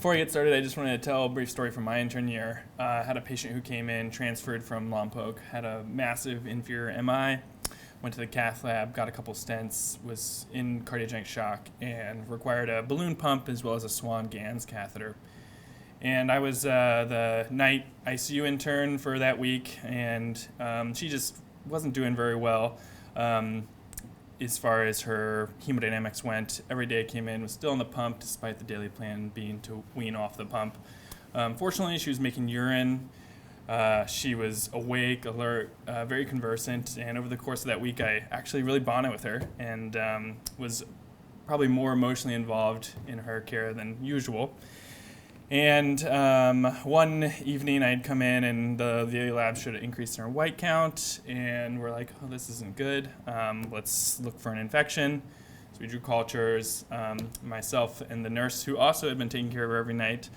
Before I get started, I just wanted to tell a brief story from my intern year. I had a patient who came in, transferred from Lompoc, had a massive inferior MI, went to the cath lab, got a couple stents, was in cardiogenic shock, and required a balloon pump as well as a Swan-Ganz catheter. And I was the night ICU intern for that week, and she just wasn't doing very well as far as her hemodynamics went. Every day I came in, was still on the pump despite the daily plan being to wean off the pump. Fortunately, she was making urine. She was awake, alert, very conversant, and over the course of that week I actually really bonded with her and was probably more emotionally involved in her care than usual. And one evening I'd come in and the daily lab showed an increase in her white count, and we're like, oh, this isn't good. Let's look for an infection. So we drew cultures. Myself and the nurse, who also had been taking care of her every night,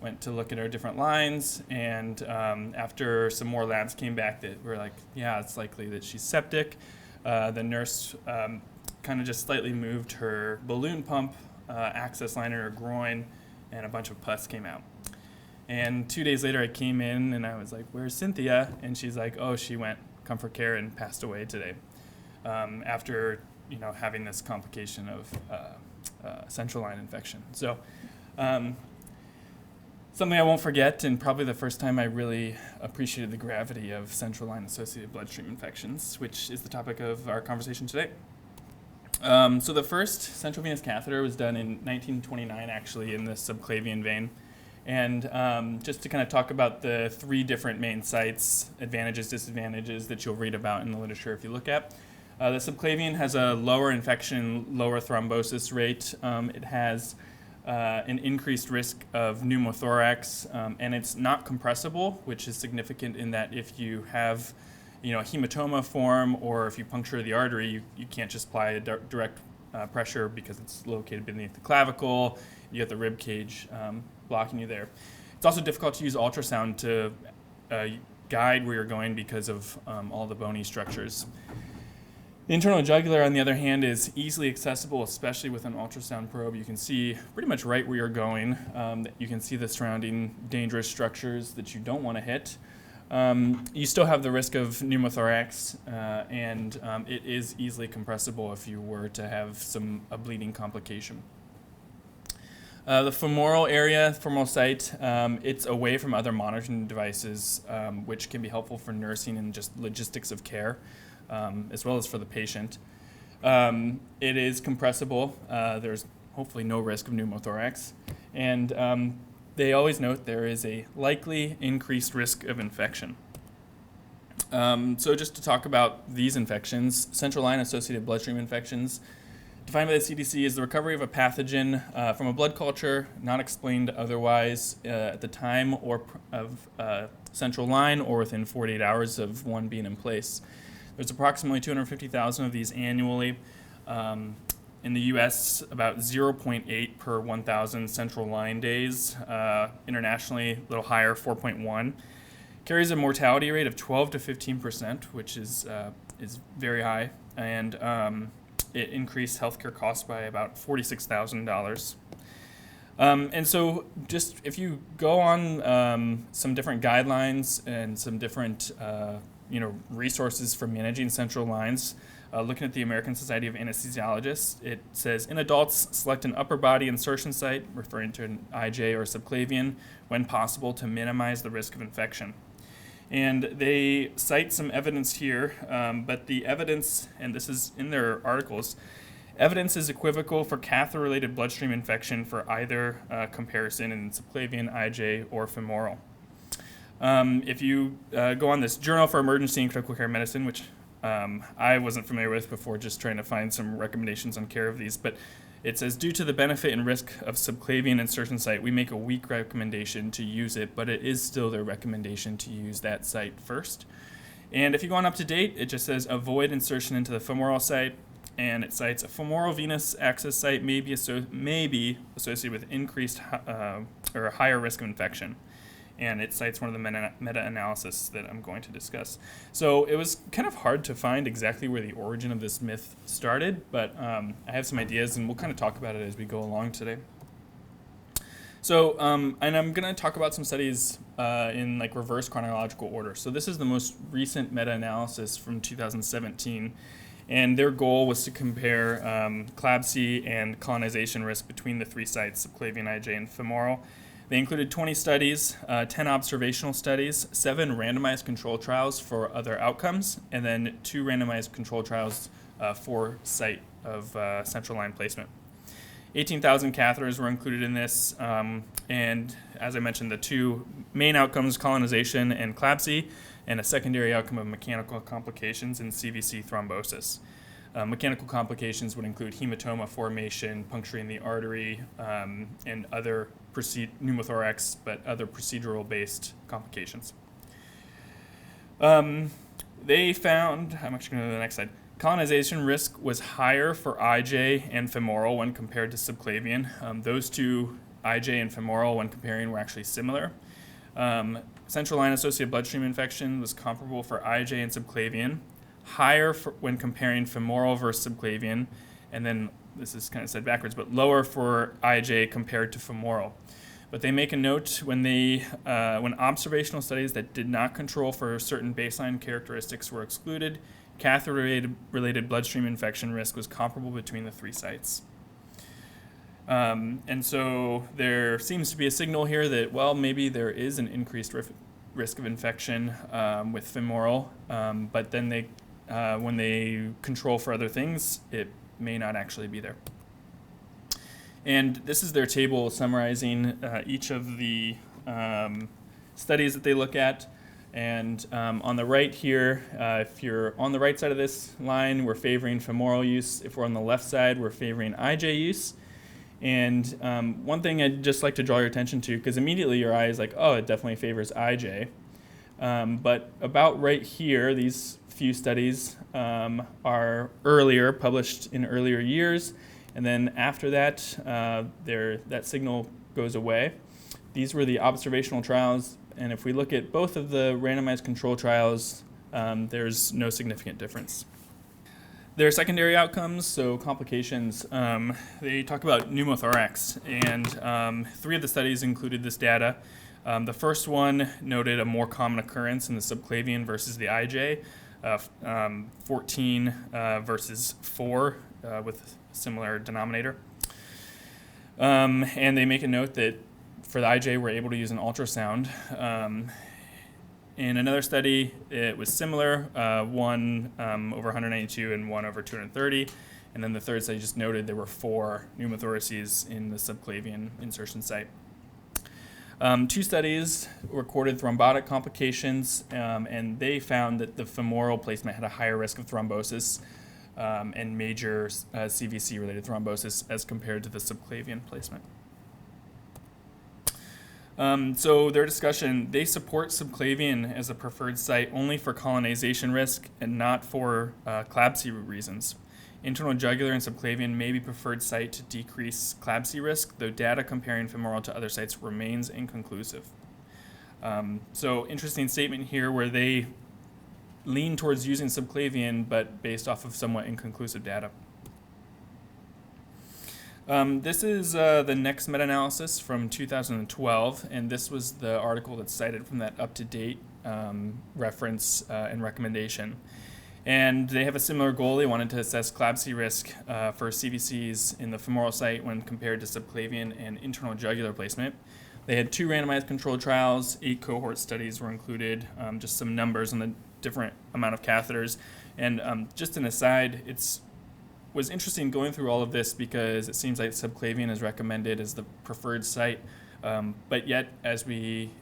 went to look at our different lines, and after some more labs came back that were like, yeah, it's likely that she's septic. The nurse kind of just slightly moved her balloon pump access line in her groin, and a bunch of pus came out. And 2 days later I came in and I was like, where's Cynthia? And she's like, oh, she went comfort care and passed away today after having this complication of central line infection. So something I won't forget, and probably the first time I really appreciated the gravity of central line associated bloodstream infections, which is the topic of our conversation today. So the first central venous catheter was done in 1929, actually, in the subclavian vein. And just to kind of talk about the three different main sites, advantages, disadvantages that you'll read about in the literature if you look at. The subclavian has a lower infection, lower thrombosis rate. It has an increased risk of pneumothorax, and it's not compressible, which is significant in that if you have a hematoma form, or if you puncture the artery, you can't just apply a direct pressure because it's located beneath the clavicle. You have the rib cage blocking you there. It's also difficult to use ultrasound to guide where you're going because of all the bony structures. The internal jugular, on the other hand, is easily accessible, especially with an ultrasound probe. You can see pretty much right where you're going. You can see the surrounding dangerous structures that you don't want to hit. You still have the risk of pneumothorax, and it is easily compressible if you were to have a bleeding complication. The femoral area, femoral site, it's away from other monitoring devices, which can be helpful for nursing and just logistics of care, as well as for the patient. It is compressible. There's hopefully no risk of pneumothorax. And they always note there is a likely increased risk of infection. So just to talk about these infections, central line associated bloodstream infections, defined by the CDC, is the recovery of a pathogen from a blood culture, not explained otherwise at the time or of central line or within 48 hours of one being in place. There's approximately 250,000 of these annually. In the U.S., about 0.8 per 1,000 central line days. Internationally, a little higher, 4.1. Carries a mortality rate of 12 to 15%, which is very high, and it increased healthcare costs by about $46,000. And so, just if you go on some different guidelines and some different resources for managing central lines. Looking at the American Society of Anesthesiologists, it says, in adults, select an upper body insertion site, referring to an IJ or subclavian, when possible to minimize the risk of infection. And they cite some evidence here, but the evidence, and this is in their articles, evidence is equivocal for catheter-related bloodstream infection for either comparison in subclavian, IJ, or femoral. If you go on this Journal for Emergency and Critical Care Medicine, which I wasn't familiar with before just trying to find some recommendations on care of these, but it says, due to the benefit and risk of subclavian insertion site, we make a weak recommendation to use it, but it is still their recommendation to use that site first. And if you go on up to date, it just says avoid insertion into the femoral site, and it cites a femoral venous access site may be associated with increased or higher risk of infection. And it cites one of the meta-analysis that I'm going to discuss. So it was kind of hard to find exactly where the origin of this myth started, but I have some ideas, and we'll kind of talk about it as we go along today. So, and I'm going to talk about some studies in like reverse chronological order. So this is the most recent meta-analysis from 2017, and their goal was to compare CLABSI and colonization risk between the three sites, subclavian, IJ, and femoral. They included 20 studies, 10 observational studies, 7 randomized control trials for other outcomes, and then 2 randomized control trials for site of central line placement. 18,000 catheters were included in this, and as I mentioned, the 2 main outcomes, colonization and CLABSI, and a secondary outcome of mechanical complications and CVC thrombosis. Mechanical complications would include hematoma formation, puncturing the artery, and other pneumothorax, but other procedural-based complications. They found, I'm actually going to go to the next slide, colonization risk was higher for IJ and femoral when compared to subclavian. Those 2, IJ and femoral, when comparing, were actually similar. Central line associated bloodstream infection was comparable for IJ and subclavian, higher when comparing femoral versus subclavian, and then this is kind of said backwards, but lower for IJ compared to femoral. But they make a note when observational studies that did not control for certain baseline characteristics were excluded, catheter-related bloodstream infection risk was comparable between the 3 sites. And so there seems to be a signal here that, well, maybe there is an increased risk of infection with femoral, but then when they control for other things, it may not actually be there. And this is their table summarizing each of the studies that they look at. And on the right here, if you're on the right side of this line, we're favoring femoral use. If we're on the left side, we're favoring IJ use. And one thing I'd just like to draw your attention to, because immediately your eye is like, oh, it definitely favors IJ. But about right here, these few studies are earlier, published in earlier years. And then after that, that signal goes away. These were the observational trials. And if we look at both of the randomized control trials, there's no significant difference. Their secondary outcomes, so complications, they talk about pneumothorax, and 3 of the studies included this data. The first one noted a more common occurrence in the subclavian versus the IJ, 14 versus 4 with a similar denominator. And they make a note that for the IJ, we're able to use an ultrasound. In another study, it was similar, 1 over 192 and 1 over 230. And then the third study just noted there were 4 pneumothoraces in the subclavian insertion site. 2 studies recorded thrombotic complications, and they found that the femoral placement had a higher risk of thrombosis and major CVC-related thrombosis as compared to the subclavian placement. So their discussion, they support subclavian as a preferred site only for colonization risk and not for CLABSI reasons. Internal jugular and subclavian may be preferred site to decrease CLABSI risk, though data comparing femoral to other sites remains inconclusive. So interesting statement here where they lean towards using subclavian, but based off of somewhat inconclusive data. This is the next meta-analysis from 2012, and this was the article that's cited from that up-to-date reference and recommendation. And they have a similar goal. They wanted to assess CLABSI risk for CVCs in the femoral site when compared to subclavian and internal jugular placement. They had 2 randomized controlled trials, 8 cohort studies were included, just some numbers on the different amount of catheters. And just an aside, was interesting going through all of this because it seems like subclavian is recommended as the preferred site, but yet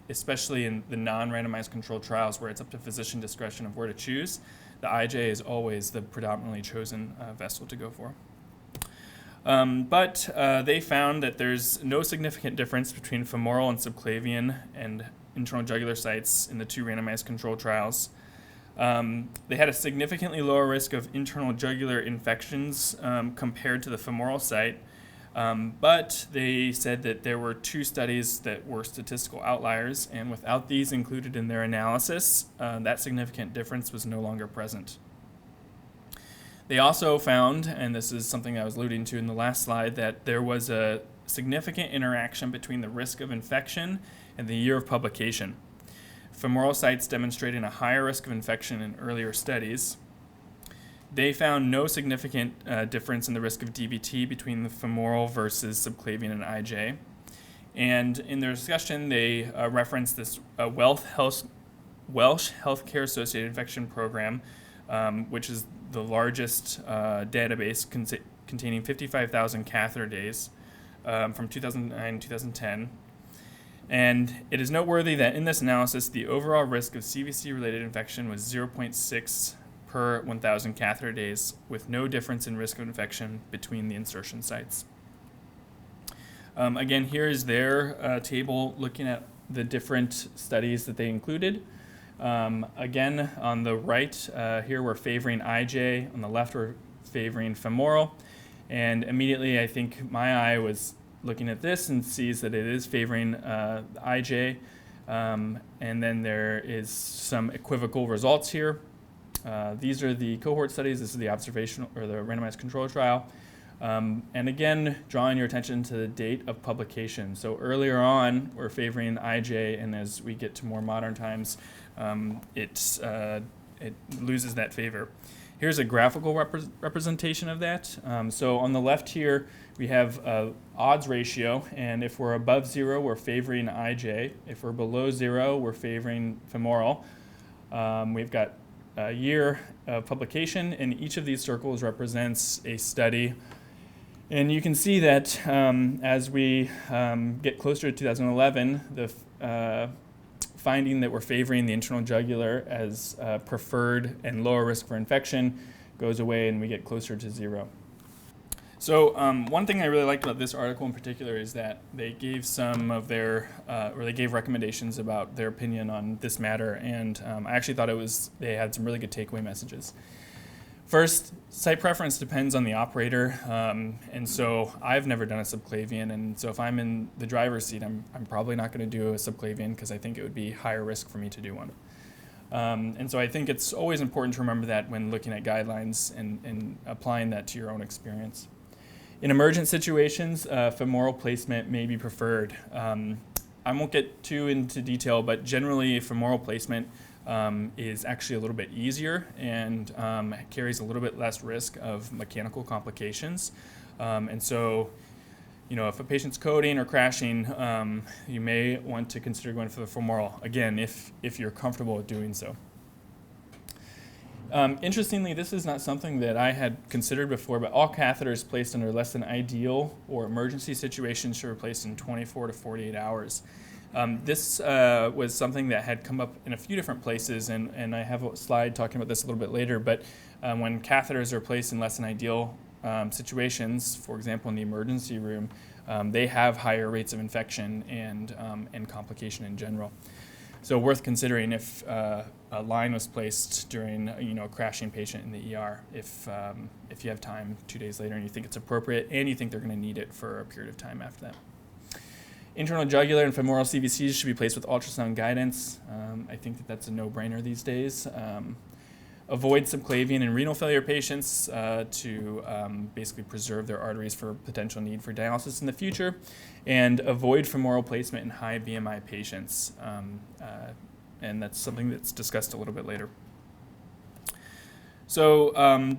especially in the non-randomized controlled trials where it's up to physician discretion of where to choose, the IJ is always the predominantly chosen vessel to go for. But they found that there's no significant difference between femoral and subclavian and internal jugular sites in the 2 randomized controlled trials. They had a significantly lower risk of internal jugular infections compared to the femoral site, but they said that there were 2 studies that were statistical outliers, and without these included in their analysis, that significant difference was no longer present. They also found, and this is something I was alluding to in the last slide, that there was a significant interaction between the risk of infection and the year of publication. Femoral sites demonstrating a higher risk of infection in earlier studies. They found no significant difference in the risk of DVT between the femoral versus subclavian and IJ. And in their discussion, they referenced this Welsh Healthcare Associated Infection Program, which is the largest database containing 55,000 catheter days from 2009-2010. And it is noteworthy that in this analysis, the overall risk of CVC-related infection was 0.6 per 1,000 catheter days, with no difference in risk of infection between the insertion sites. Again, here is their table looking at the different studies that they included. Again, on the right, here we're favoring IJ. On the left, we're favoring femoral. And immediately, I think my eye was looking at this and sees that it is favoring IJ. And then there is some equivocal results here. These are the cohort studies. This is the observational or the randomized control trial. And again, drawing your attention to the date of publication. So earlier on, we're favoring IJ, and as we get to more modern times, it loses that favor. Here's a graphical representation of that. So on the left here, we have odds ratio, and if we're above 0, we're favoring IJ. If we're below 0, we're favoring femoral. We've got a year of publication, and each of these circles represents a study. And you can see that as we get closer to 2011, the finding that we're favoring the internal jugular as preferred and lower risk for infection goes away, and we get closer to 0. So one thing I really liked about this article in particular is that they gave some of their, or they gave recommendations about their opinion on this matter, and I actually thought they had some really good takeaway messages. First, site preference depends on the operator, and so I've never done a subclavian, and so if I'm in the driver's seat, I'm probably not going to do a subclavian because I think it would be higher risk for me to do one. And so I think it's always important to remember that when looking at guidelines and applying that to your own experience. In emergent situations, femoral placement may be preferred. I won't get too into detail, but generally femoral placement is actually a little bit easier and carries a little bit less risk of mechanical complications. And so, if a patient's coding or crashing, you may want to consider going for the femoral, again, if you're comfortable with doing so. Interestingly, this is not something that I had considered before, but all catheters placed under less than ideal or emergency situations should be placed in 24 to 48 hours. This was something that had come up in a few different places, and I have a slide talking about this a little bit later, but when catheters are placed in less than ideal situations, for example in the emergency room, they have higher rates of infection and complication in general. So worth considering if a line was placed during a crashing patient in the ER, if you have time 2 days later and you think it's appropriate and you think they're going to need it for a period of time after that. Internal jugular and femoral CVCs should be placed with ultrasound guidance. I think that that's a no-brainer these days. Avoid subclavian and renal failure patients to basically preserve their arteries for potential need for dialysis in the future, and avoid femoral placement in high BMI patients. And that's something that's discussed a little bit later. So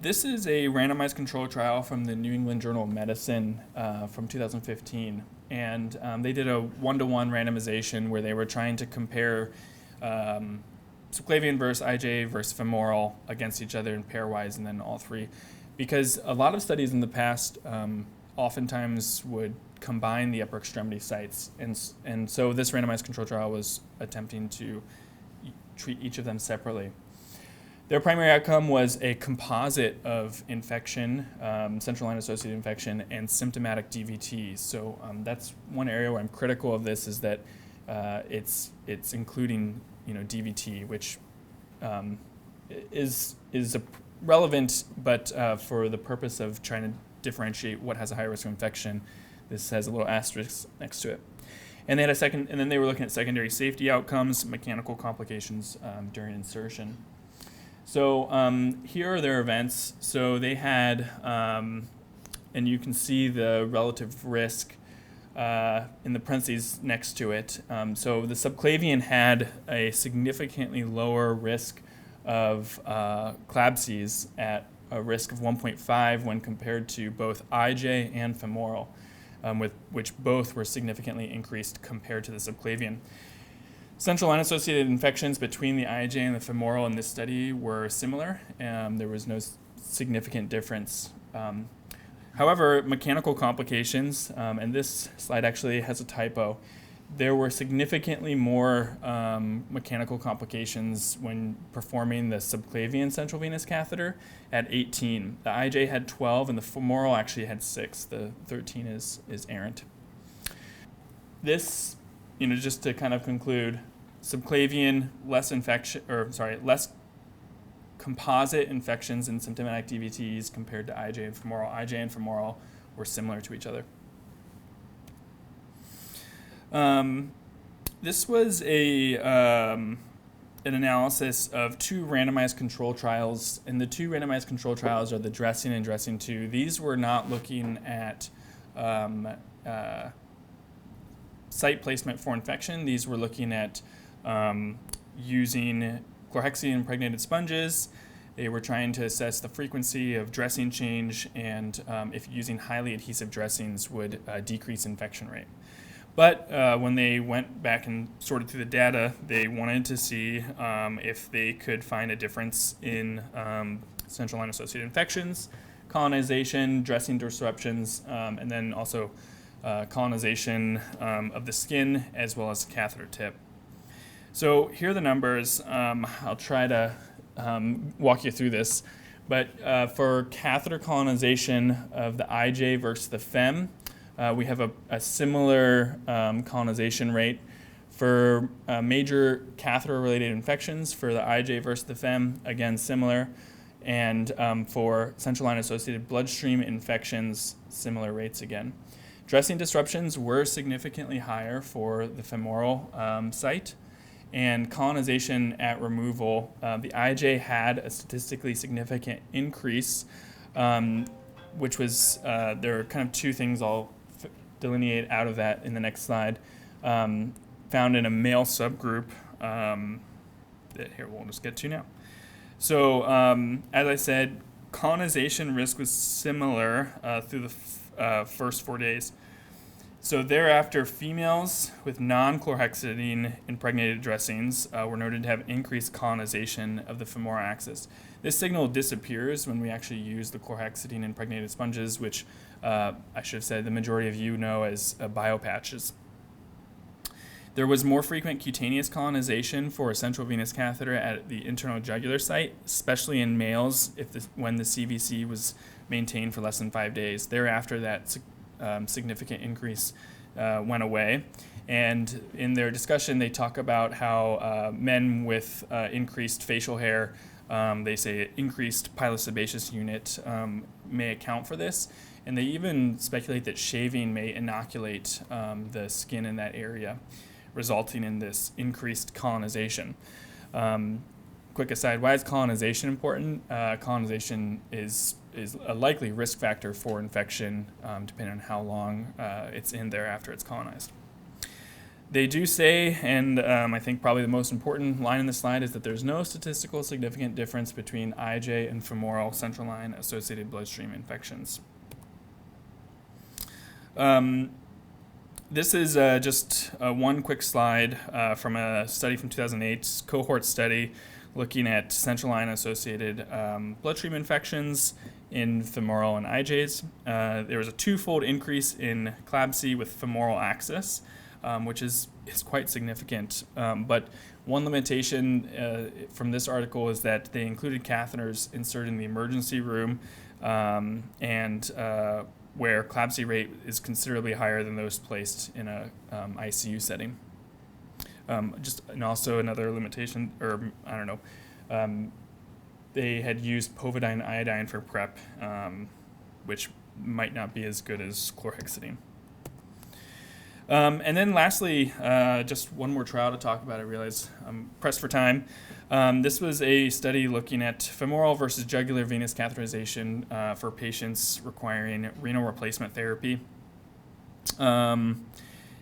this is a randomized control trial from the New England Journal of Medicine from 2015. And they did a 1-to-1 randomization where they were trying to compare subclavian versus IJ versus femoral against each other in pairwise, and then all three. Because a lot of studies in the past oftentimes would combine the upper extremity sites. And so this randomized control trial was attempting to treat each of them separately. Their primary outcome was a composite of infection, central line associated infection, and symptomatic DVT. So that's one area where I'm critical of this, is that it's including DVT, which is relevant, but for the purpose of trying to differentiate what has a high risk of infection, this has a little asterisk next to it. And they had and then they were looking at secondary safety outcomes, mechanical complications during insertion. So here are their events. So they had, and you can see the relative risk in the parentheses next to it. So the subclavian had a significantly lower risk of CLABSIs at a risk of 1.5 when compared to both IJ and femoral, with which both were significantly increased compared to the subclavian. Central line-associated infections between the IJ and the femoral in this study were similar. There was no significant difference. However, mechanical complications, and this slide actually has a typo, there were significantly more mechanical complications when performing the subclavian central venous catheter at 18. The IJ had 12 and the femoral actually had 6. The 13 is errant. This, just to kind of conclude, subclavian less composite infections and symptomatic DVTs compared to IJ and femoral. IJ and femoral were similar to each other. This was an analysis of 2 randomized control trials, and the 2 randomized control trials are the dressing and dressing 2. These were not looking at site placement for infection. These were looking at using chlorhexidine impregnated sponges. They were trying to assess the frequency of dressing change and if using highly adhesive dressings would decrease infection rate. But when they went back and sorted through the data, they wanted to see if they could find a difference in central line associated infections, colonization, dressing disruptions, and then also colonization of the skin as well as catheter tip. So here are the numbers. I'll try to walk you through this. But for catheter colonization of the IJ versus the FEM, we have a similar colonization rate. For major catheter-related infections, for the IJ versus the FEM, again, similar. And for central line-associated bloodstream infections, similar rates again. Dressing disruptions were significantly higher for the femoral site. And colonization at removal, the IJ had a statistically significant increase, which was, there are kind of 2 things I'll delineate out of that in the next slide, found in a male subgroup that here we'll just get to now. So as I said, colonization risk was similar through the first 4 days. So thereafter, females with non-chlorhexidine impregnated dressings were noted to have increased colonization of the femoral axis. This signal disappears when we actually use the chlorhexidine impregnated sponges, which I should have said the majority of you know as biopatches. There was more frequent cutaneous colonization for a central venous catheter at the internal jugular site, especially in males when the CVC was maintained for less than 5 days. Thereafter, that significant increase went away. And in their discussion, they talk about how men with increased facial hair, they say increased pilosebaceous unit may account for this. And they even speculate that shaving may inoculate the skin in that area, resulting in this increased colonization. Quick aside, why is colonization important? Colonization is a likely risk factor for infection, depending on how long it's in there after it's colonized. They do say, and I think probably the most important line in the slide is that there's no statistical significant difference between IJ and femoral central line associated bloodstream infections. This is just one quick slide from a study from 2008, cohort study looking at central line associated bloodstream infections in femoral and IJs. There was a 2-fold increase in CLABSI with femoral axis, which is quite significant. But one limitation from this article is that they included catheters inserted in the emergency room and where CLABSI rate is considerably higher than those placed in a ICU setting. And also another limitation, or I don't know, they had used povidone iodine for prep, which might not be as good as chlorhexidine. And then lastly, just one more trial to talk about. I realize I'm pressed for time. This was a study looking at femoral versus jugular venous catheterization for patients requiring renal replacement therapy. I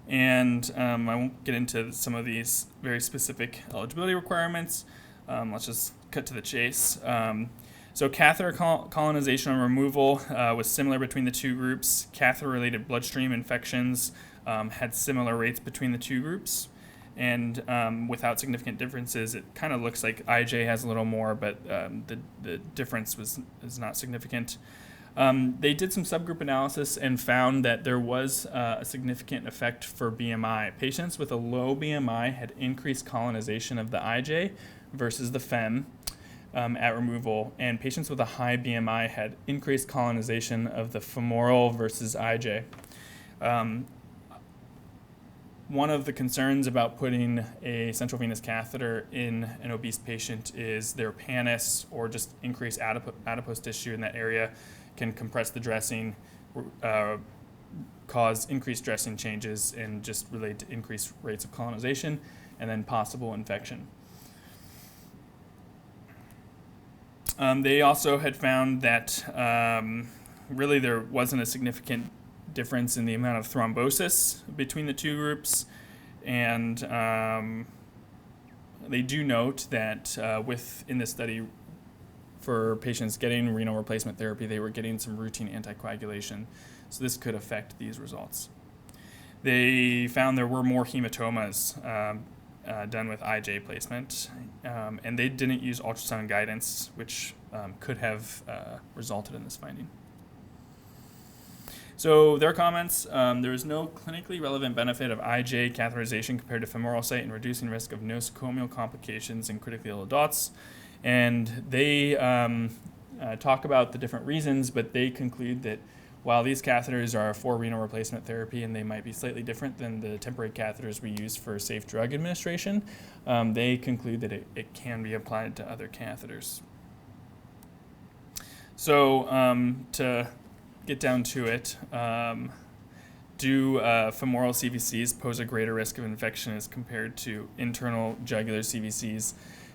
won't get into some of these very specific eligibility requirements. Let's just cut to the chase. So catheter colonization and removal was similar between the two groups. Catheter-related bloodstream infections had similar rates between the two groups. And without significant differences, it kind of looks like IJ has a little more, but the difference is not significant. They did some subgroup analysis and found that there was a significant effect for BMI. Patients with a low BMI had increased colonization of the IJ versus the FEM at removal, and patients with a high BMI had increased colonization of the femoral versus IJ. One of the concerns about putting a central venous catheter in an obese patient is their pannus or just increased adipose tissue in that area can compress the dressing, cause increased dressing changes, and just relate to increased rates of colonization and then possible infection. They also had found that really there wasn't a significant difference in the amount of thrombosis between the two groups, and they do note that in this study for patients getting renal replacement therapy, they were getting some routine anticoagulation, so this could affect these results. They found there were more hematomas done with IJ placement, and they didn't use ultrasound guidance, which could have resulted in this finding. So their comments, there is no clinically relevant benefit of IJ catheterization compared to femoral site in reducing risk of nosocomial complications in critically ill adults. And they talk about the different reasons, but they conclude that while these catheters are for renal replacement therapy and they might be slightly different than the temporary catheters we use for safe drug administration, they conclude that it can be applied to other catheters. So to get down to it, do femoral CVCs pose a greater risk of infection as compared to internal jugular CVCs?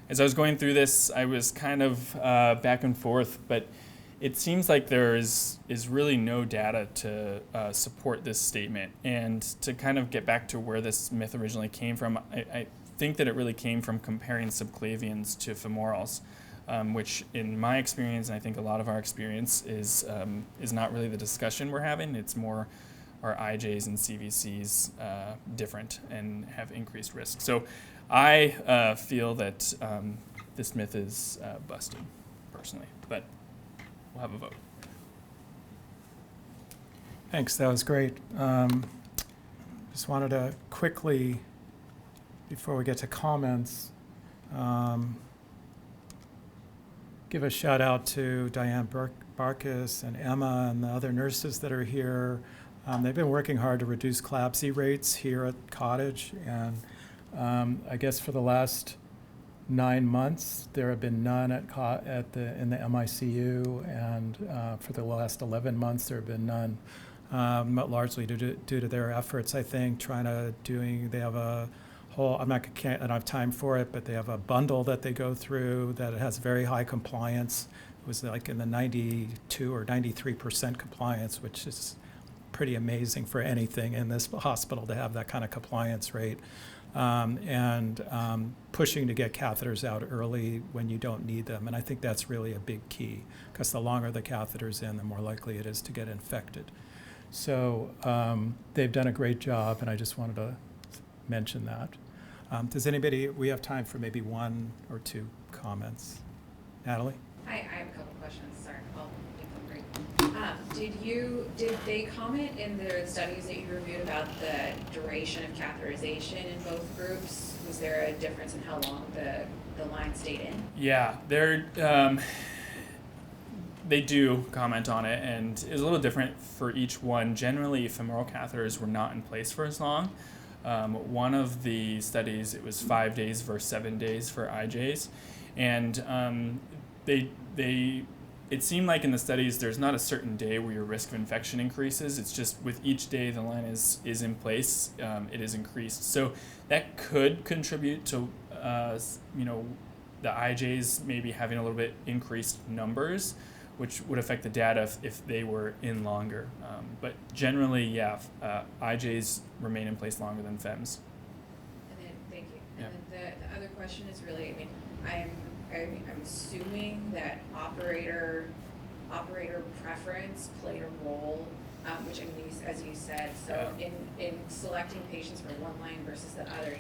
As I was going through this, I was kind of back and forth, but it seems like there is really no data to support this statement. And to kind of get back to where this myth originally came from, I think that it really came from comparing subclavians to femorals, which in my experience, and I think a lot of our experience, is not really the discussion we're having. It's more, are IJs and CVCs different and have increased risk? So I feel that this myth is busted, personally, but we'll have a vote. Thanks, that was great. Just wanted to quickly, before we get to comments, give a shout out to Diane Barkas and Emma and the other nurses that are here. They've been working hard to reduce CLABSI rates here at Cottage, and I guess for the last 9 months there have been none in the MICU, and for the last 11 months there have been none, but largely due to their efforts, I think, they have a whole, I don't have time for it, but they have a bundle that they go through that has very high compliance. It was like in the 92 or 93% compliance, which is pretty amazing for anything in this hospital to have that kind of compliance rate. And pushing to get catheters out early when you don't need them. And I think that's really a big key, because the longer the catheter's in, the more likely it is to get infected. So they've done a great job, and I just wanted to mention that. We have time for maybe 1 or 2 comments. Natalie? I have a couple questions. Sorry, I'll make them brief. Did they comment in the studies that you reviewed about the duration of catheterization in both groups? Was there a difference in how long the line stayed in? Yeah, they do comment on it, and it's a little different for each one. Generally, femoral catheters were not in place for as long. One of the studies, it was 5 days versus 7 days for IJs, and it seemed like in the studies there's not a certain day where your risk of infection increases. It's just with each day the line is in place, it is increased. So that could contribute to the IJs maybe having a little bit increased numbers, which would affect the data if they were in longer. But generally, yeah, IJs remain in place longer than FEMS. And then, thank you. Yeah. And then the other question is really, I'm assuming that operator preference played a role, which as you said, so in selecting patients for one line versus the other,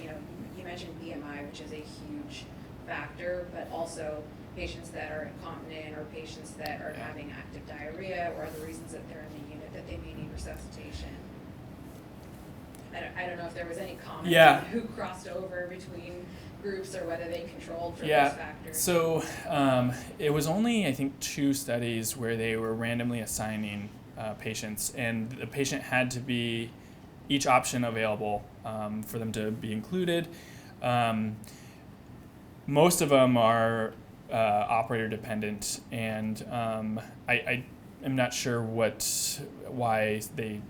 you mentioned BMI, which is a huge factor, but also patients that are incontinent or patients that are having active diarrhea or other reasons that they're in the unit that they may need resuscitation. I don't know if there was any comment on who crossed over between groups or whether they controlled for those factors. So it was only, I think, 2 studies where they were randomly assigning patients, and the patient had to be each option available for them to be included. Most of them are operator dependent, and I am not sure why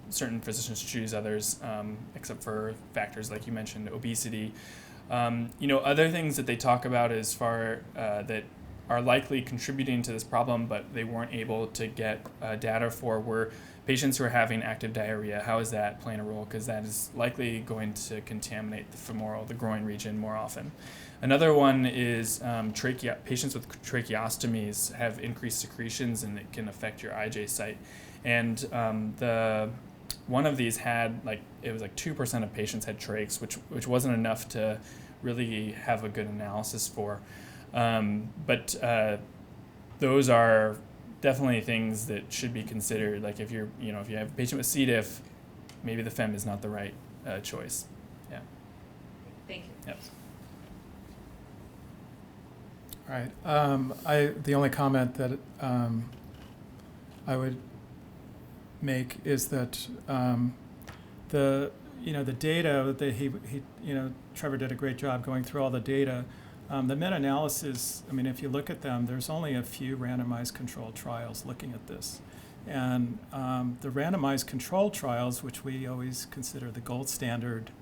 certain physicians choose others, except for factors like you mentioned, obesity. Other things that they talk about as far that are likely contributing to this problem, but they weren't able to get data for, were patients who are having active diarrhea. How is that playing a role? Because that is likely going to contaminate the femoral, the groin region, more often. Another one is patients with tracheostomies have increased secretions, and it can affect your IJ site. And one of these had it was 2% of patients had trachs, which wasn't enough to really have a good analysis for. But those are definitely things that should be considered. Like if you have a patient with C. diff, maybe the FEM is not the right choice. Yeah. Thank you. Yep. All right. The only comment that I would make is that the data that Trevor did a great job going through all the data. The meta-analysis, if you look at them, there's only a few randomized controlled trials looking at this. And the randomized controlled trials, which we always consider the gold standard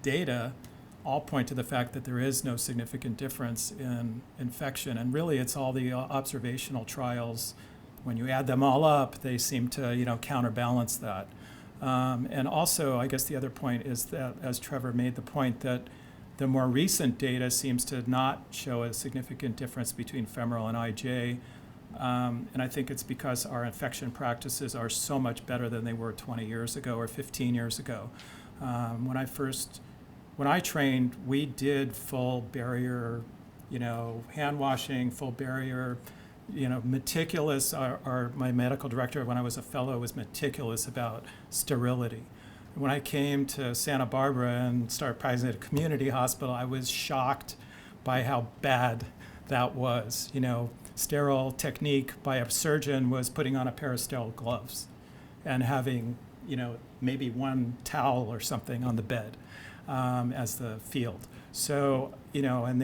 data, all point to the fact that there is no significant difference in infection. And really, it's all the observational trials. When you add them all up, they seem to, counterbalance that. And also, I guess the other point is that, as Trevor made the point, that the more recent data seems to not show a significant difference between femoral and IJ. And I think it's because our infection practices are so much better than they were 20 years ago or 15 years ago. When I trained, we did full barrier, hand washing, full barrier, meticulous. My medical director, when I was a fellow, was meticulous about sterility. When I came to Santa Barbara and started practicing at a community hospital, I was shocked by how bad that was. Sterile technique by a surgeon was putting on a pair of sterile gloves and having, maybe one towel or something on the bed as the field. So, and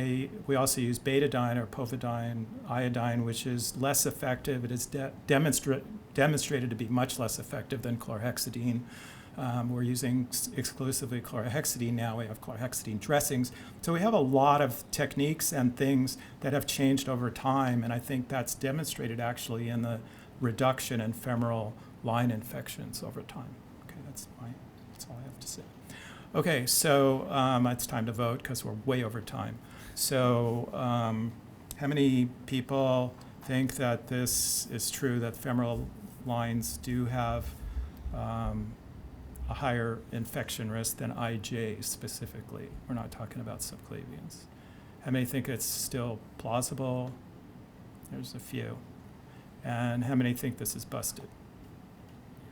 we also use betadine or povidone iodine, which is less effective. It is demonstrated to be much less effective than chlorhexidine. We're using exclusively chlorhexidine now. We have chlorhexidine dressings. So we have a lot of techniques and things that have changed over time, and I think that's demonstrated actually in the reduction in femoral line infections over time. Okay, that's all I have to say. Okay, so it's time to vote because we're way over time. So how many people think that this is true, that femoral lines do have a higher infection risk than IJ specifically? We're not talking about subclavians. How many think it's still plausible? There's a few. And how many think this is busted?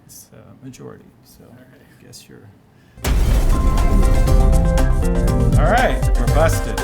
It's a majority, so I guess you're... All right, we're busted.